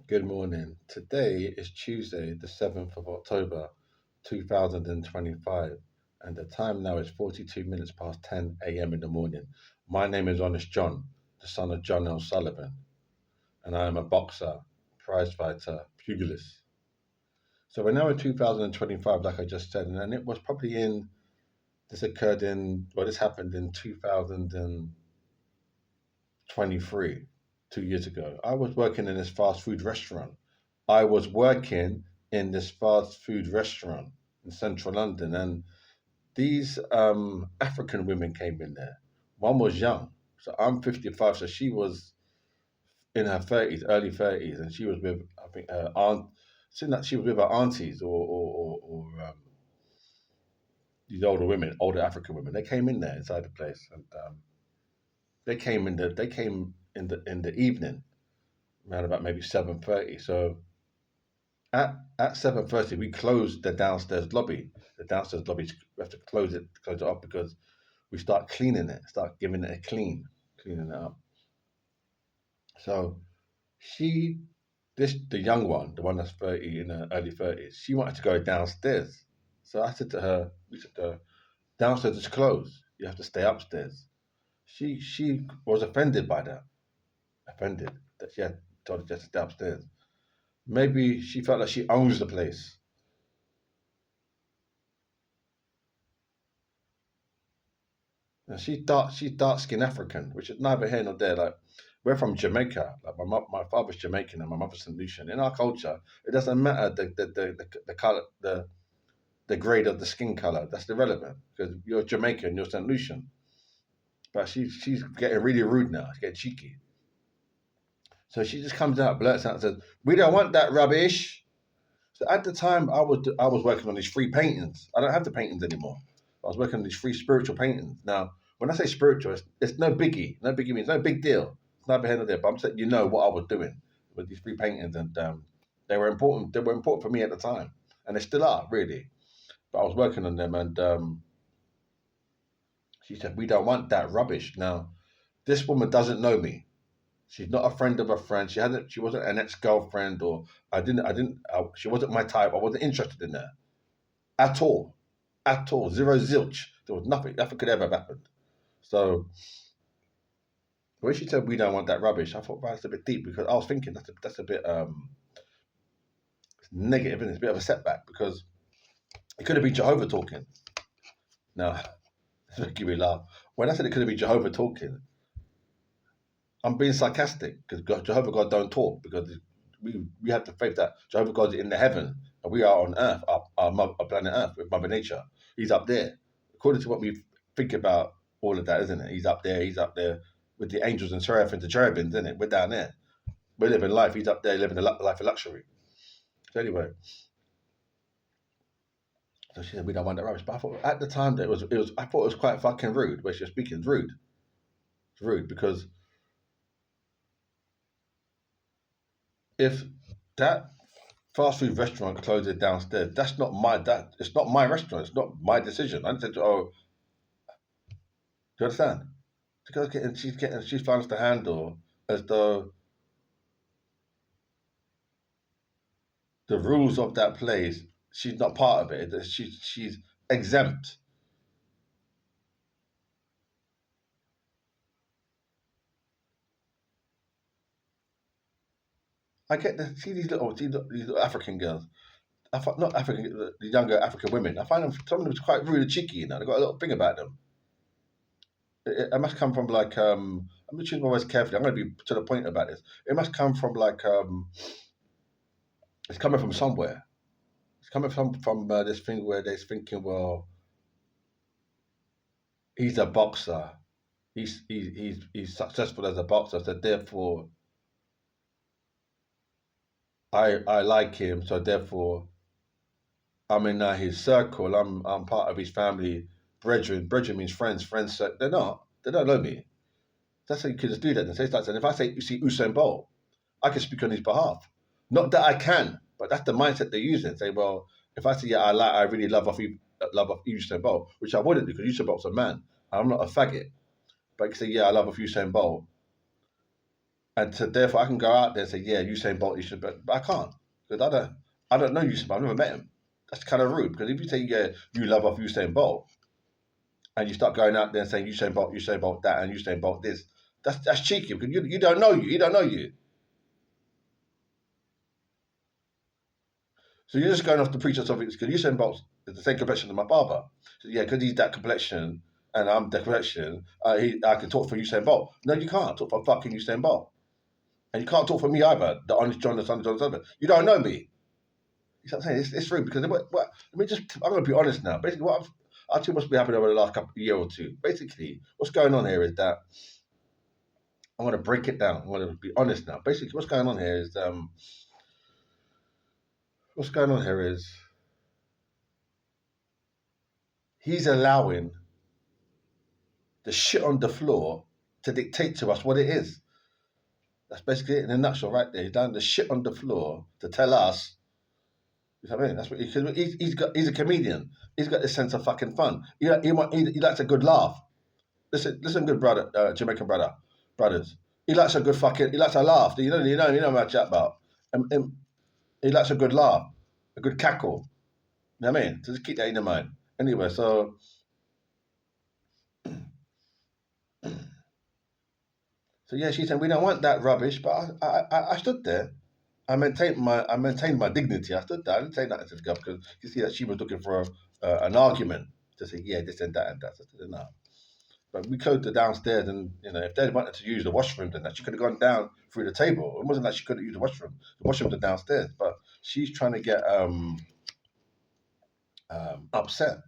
Good morning. Today is Tuesday, the 7th of October, 2025, and the time now is 42 minutes past 10 a.m. in the morning. My name is Honest John, the son of John L. Sullivan, and I am a boxer, prize fighter, pugilist. So we're now in 2025, like I just said, and it was probably this happened in 2023, 2 years ago. I was working in this fast food restaurant. I was working in this fast food restaurant in central London, and these African women came in there. One was young, so I'm 55, so she was in her 30s, early 30s, and she was with, I think, her aunt. Seemed like she was with her aunties or these older women, older African women. They came in there inside the place, and they came in the evening, around about maybe 7:30. So at 7:30, we closed the downstairs lobby. The downstairs lobby, we have to close it off because we start cleaning it, start giving it a cleaning it up. So she, the young one, the one that's 30 in her early 30s, she wanted to go downstairs. So I said to her, we said to her, downstairs is closed. You have to stay upstairs. She was offended by that, offended that she had told her just to stay upstairs. Maybe she felt like she owns the place. And she's dark skinned African, which is neither here nor there. Like we're from Jamaica. Like my father's Jamaican and my mother's St. Lucian. In our culture, it doesn't matter the color, the grade of the skin color. That's irrelevant because you're Jamaican, you're St. Lucian. But she's getting really rude now. She's getting cheeky. So she just comes out, blurts out, and says, "We don't want that rubbish." So at the time, I was working on these free paintings. I don't have the paintings anymore. I was working on these free spiritual paintings. Now, when I say spiritual, it's no biggie. No biggie means no big deal. It's not behind there. But I'm saying you know what I was doing with these free paintings, and they were important. They were important for me at the time, and they still are really. But I was working on them, and she said, "We don't want that rubbish." Now, this woman doesn't know me. She's not a friend of a friend. She wasn't an ex girlfriend, or she wasn't my type. I wasn't interested in her at all, at all. Zero zilch. There was nothing could ever have happened. So when she said we don't want that rubbish, I thought, well, that's a bit deep because I was thinking that's a bit negative, and it's a bit of a setback because it could have been Jehovah talking. Now, give me a laugh. When I said it could have been Jehovah talking, I'm being sarcastic because Jehovah God don't talk because we have the faith that Jehovah God's in the heaven and we are on earth, our planet Earth with Mother Nature. He's up there. According to what we think about all of that, isn't it? He's up there with the angels and seraphim and the cherubims, isn't it? We're down there. We're living life. He's up there living a life of luxury. So anyway, so she said we don't want that rubbish. But I thought at the time that it was I thought it was quite fucking rude where she was speaking. It's rude. It's rude because if that fast food restaurant closes downstairs. It's not my restaurant. It's not my decision. I said, oh, do you understand? She's trying to handle as though the rules of that place. She's not part of it. She's exempt. I get these little African girls. I find not African, the younger African women. I find them some of them quite rude and cheeky. You know, they got a little thing about them. It must come from like I'm gonna choose my words carefully. I'm gonna be to the point about this. It must come from like it's coming from somewhere. It's coming from this thing where they're thinking, well, he's a boxer. He's successful as a boxer, so therefore I like him. So therefore I'm in his circle. I'm part of his family. Brethren, brethren means friends. Friends, they're not. They don't know me. That's how you can just do that. And say like, and if I say you see Usain Bolt, I can speak on his behalf. Not that I can, but that's the mindset they're using. Say, well, if I say, yeah, I really love of Usain Bolt, which I wouldn't do because Usain Bolt's a man. I'm not a faggot. But I can say, yeah, I love of Usain Bolt. and to therefore I can go out there and say, yeah, Usain Bolt, you should, but I can't because I don't know Usain Bolt. I've never met him. That's kind of rude because if you say yeah, you love off Usain Bolt, and you start going out there and saying Usain Bolt that, and Usain Bolt this, that's cheeky because you don't know you don't know you. So you're just going off the pretense of it because Usain Bolt is the same complexion as my father. So yeah, because he's that complexion and I'm the complexion, I can talk for Usain Bolt. No, you can't talk for fucking Usain Bolt. And you can't talk for me either, the honest John, the son of John Sullivan. You don't know me. You know what I'm saying? It's rude because let me just, I'm going to be honest now. Basically, I think what's been happening over the last year or two, basically, what's going on here is that I'm going to break it down. I'm going to be honest now. Basically, what's going on here is he's allowing the shit on the floor to dictate to us what it is. That's basically it in a nutshell, right there. He's done the shit on the floor to tell us. You know what I mean? That's what he's a comedian. He's got this sense of fucking fun. He likes a good laugh. Listen, good brother, Jamaican brothers. He likes he likes a laugh. You know what I chat about. And he likes a good laugh, a good cackle. You know what I mean? So just keep that in your mind. Anyway, so yeah, she said we don't want that rubbish, but I stood there. I maintained my dignity. I stood there. I didn't say nothing to the girl because you see that she was looking for an argument to say yeah, this and that and that. So I said, no. But we closed the downstairs, and if they wanted to use the washroom, then that she could have gone down through the table. It wasn't like she couldn't use the washroom. The washrooms are downstairs, but she's trying to get upset.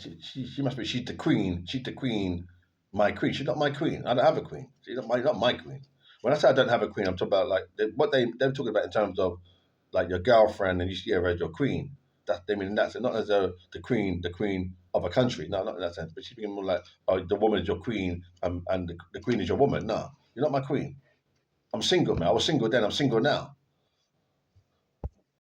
She must be. She's the queen. She's the queen. My queen. She's not my queen. I don't have a queen. She's not my queen. When I say I don't have a queen, I'm talking about like what they're talking about in terms of like your girlfriend, and you see her as your queen. That they mean that's not as the queen of a country. No, not in that sense. But she's being more like, oh, the woman is your queen, and the queen is your woman. No, you're not my queen. I'm single, man. I was single then. I'm single now.